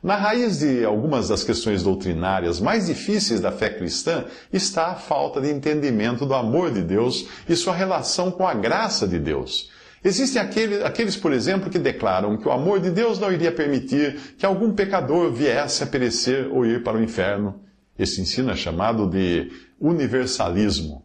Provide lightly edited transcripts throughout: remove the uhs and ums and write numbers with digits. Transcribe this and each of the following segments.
Na raiz de algumas das questões doutrinárias mais difíceis da fé cristã está a falta de entendimento do amor de Deus e sua relação com a graça de Deus. Existem aqueles, por exemplo, que declaram que o amor de Deus não iria permitir que algum pecador viesse a perecer ou ir para o inferno. Esse ensino é chamado de universalismo.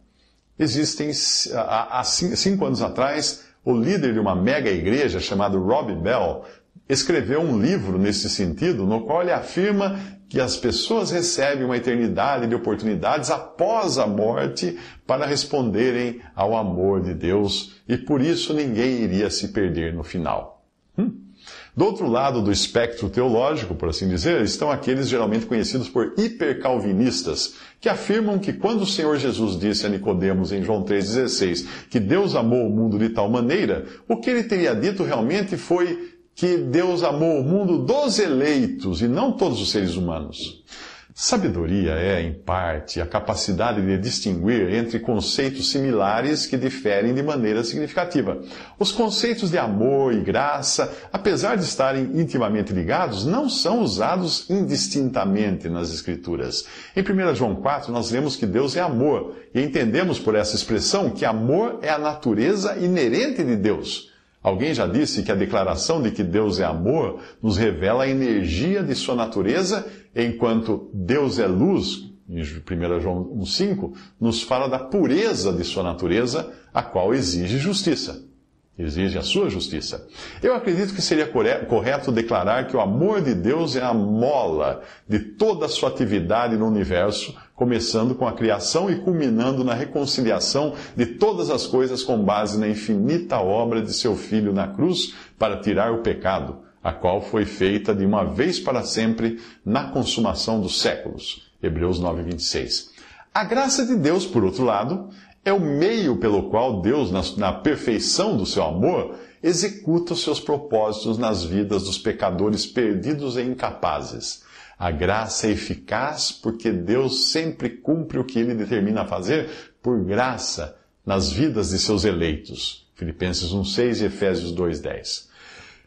Há 5 anos atrás, o líder de uma mega igreja chamado Rob Bell escreveu um livro nesse sentido, no qual ele afirma que as pessoas recebem uma eternidade de oportunidades após a morte para responderem ao amor de Deus, e por isso ninguém iria se perder no final. Do outro lado do espectro teológico, por assim dizer, estão aqueles geralmente conhecidos por hipercalvinistas, que afirmam que quando o Senhor Jesus disse a Nicodemos em João 3,16 que Deus amou o mundo de tal maneira, o que ele teria dito realmente foi que Deus amou o mundo dos eleitos e não todos os seres humanos. Sabedoria é, em parte, a capacidade de distinguir entre conceitos similares que diferem de maneira significativa. Os conceitos de amor e graça, apesar de estarem intimamente ligados, não são usados indistintamente nas Escrituras. Em 1 João 4, nós lemos que Deus é amor, e entendemos por essa expressão que amor é a natureza inerente de Deus. Alguém já disse que a declaração de que Deus é amor nos revela a energia de sua natureza, enquanto Deus é luz, em 1 João 1,5, nos fala da pureza de sua natureza, a qual exige justiça. Exige a sua justiça. Eu acredito que seria correto declarar que o amor de Deus é a mola de toda a sua atividade no universo, começando com a criação e culminando na reconciliação de todas as coisas com base na infinita obra de seu Filho na cruz para tirar o pecado, a qual foi feita de uma vez para sempre na consumação dos séculos. Hebreus 9:26. A graça de Deus, por outro lado, é o meio pelo qual Deus, na perfeição do seu amor, executa os seus propósitos nas vidas dos pecadores perdidos e incapazes. A graça é eficaz porque Deus sempre cumpre o que Ele determina fazer por graça nas vidas de seus eleitos. Filipenses 1,6 e Efésios 2,10.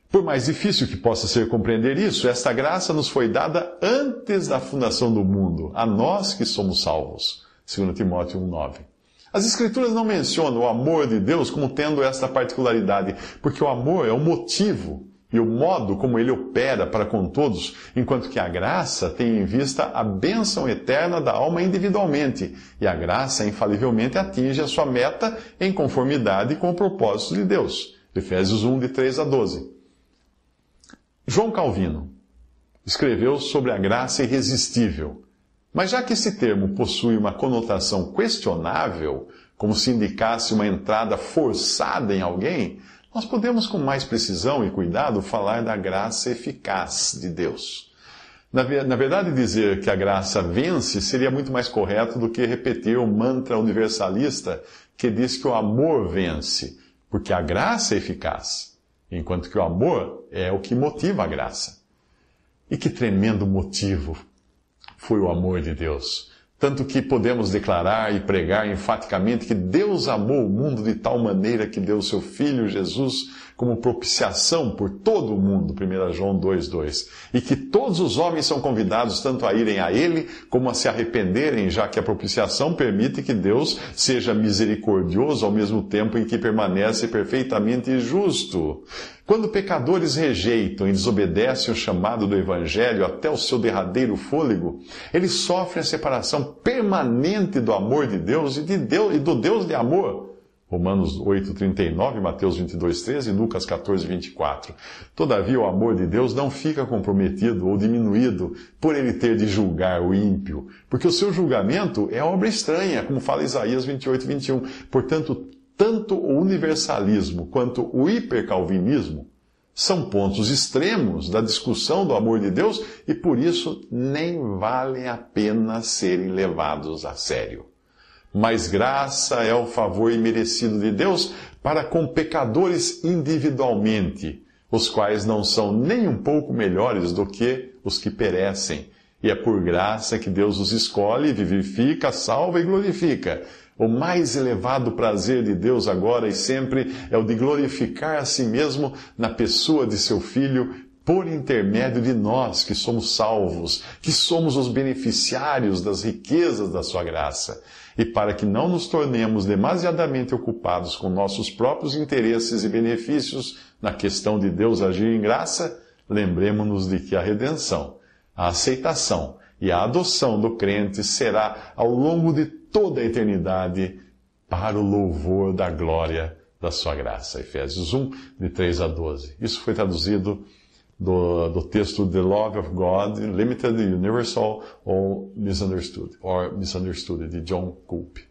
Por mais difícil que possa ser compreender isso, esta graça nos foi dada antes da fundação do mundo, a nós que somos salvos. 2 Timóteo 1,9. As Escrituras não mencionam o amor de Deus como tendo esta particularidade, porque o amor é o motivo e o modo como ele opera para com todos, enquanto que a graça tem em vista a bênção eterna da alma individualmente, e a graça infalivelmente atinge a sua meta em conformidade com o propósito de Deus. Efésios 1, de 3 a 12. João Calvino escreveu sobre a graça irresistível. Mas já que esse termo possui uma conotação questionável, como se indicasse uma entrada forçada em alguém, nós podemos com mais precisão e cuidado falar da graça eficaz de Deus. Na verdade, dizer que a graça vence seria muito mais correto do que repetir o mantra universalista que diz que o amor vence, porque a graça é eficaz, enquanto que o amor é o que motiva a graça. E que tremendo motivo foi o amor de Deus. Tanto que podemos declarar e pregar enfaticamente que Deus amou o mundo de tal maneira que deu o seu Filho Jesus como propiciação por todo o mundo, 1 João 2,2. E que todos os homens são convidados tanto a irem a Ele como a se arrependerem, já que a propiciação permite que Deus seja misericordioso ao mesmo tempo em que permanece perfeitamente justo. Quando pecadores rejeitam e desobedecem o chamado do Evangelho até o seu derradeiro fôlego, eles sofrem a separação permanente do amor de Deus e do Deus de amor. Romanos 8:39, Mateus 22:13 e Lucas 14:24. Todavia, o amor de Deus não fica comprometido ou diminuído por ele ter de julgar o ímpio, porque o seu julgamento é obra estranha, como fala Isaías 28:21. Portanto, tanto o universalismo quanto o hipercalvinismo são pontos extremos da discussão do amor de Deus e, por isso, nem valem a pena serem levados a sério. Mas graça é o favor imerecido de Deus para com pecadores individualmente, os quais não são nem um pouco melhores do que os que perecem. E é por graça que Deus os escolhe, vivifica, salva e glorifica. O mais elevado prazer de Deus agora e sempre é o de glorificar a si mesmo na pessoa de seu Filho por intermédio de nós que somos salvos, que somos os beneficiários das riquezas da sua graça. E para que não nos tornemos demasiadamente ocupados com nossos próprios interesses e benefícios na questão de Deus agir em graça, lembremo-nos de que a redenção, a aceitação e a adoção do crente será ao longo de toda a eternidade para o louvor da glória da sua graça. Efésios 1, de 3 a 12. Isso foi traduzido do texto The Love of God, Limited, Universal or Misunderstood, de John Cope.